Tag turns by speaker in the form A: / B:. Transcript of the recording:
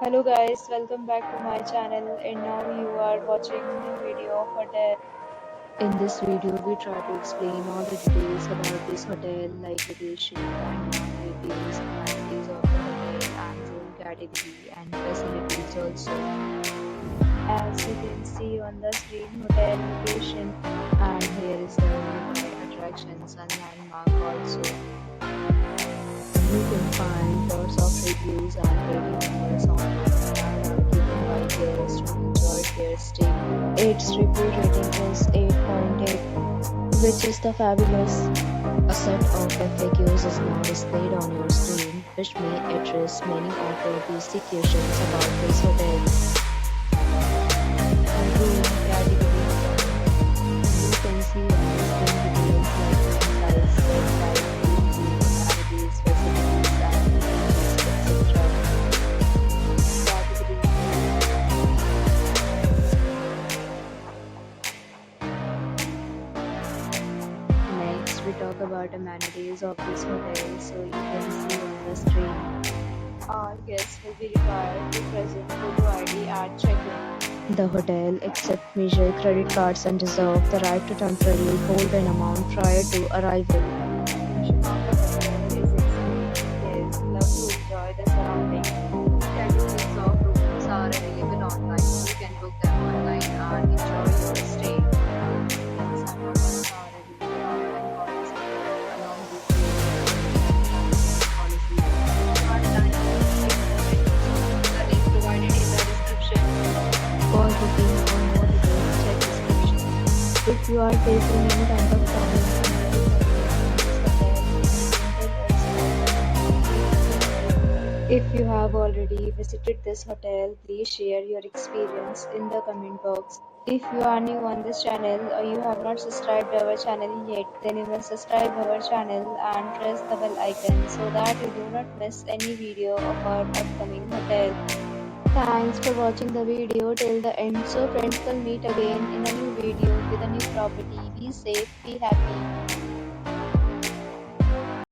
A: Hello guys, welcome back to my channel and now you are watching new video of hotel. In this video, we try to explain all the details about this hotel like location, landmark, reviews, amenities of the hotel and room category and facilities also. As you can see on the screen, hotel location, and here is the nearby attractions and landmark also. You can find lots of reviews and rating numbers online that are given by guests who enjoyed their stay. Its review rating is 8.8, which is the fabulous. A set of FAQs is now displayed on your screen, which may address many of your basic questions about this hotel. Room category. You can see on the screen details like room size, bed type, amenities, facilities, and etc. Category. Next, we talk about amenities of this hotel, so you can see on the screen. All guests will be required to present photo ID at check-in. The hotel accepts major credit cards and reserves the right to temporarily hold an amount prior to arrival. Guests love to enjoy the surroundings. Categories of rooms are available online. You can book them online and enjoy your stay. Some hotels are available online policy along with policy. Online the link provided in the description. For booking or more details, check description. If you are facing any kind of problems if you have already visited this hotel, please share your experience in the comment box. If you are new on this channel or you have not subscribed our channel yet, then you must subscribe our channel and press the bell icon so that you do not miss any video of our upcoming hotel. Thanks for watching the video till the end. So friends, will meet again in a new video with a new property. Be safe, be happy.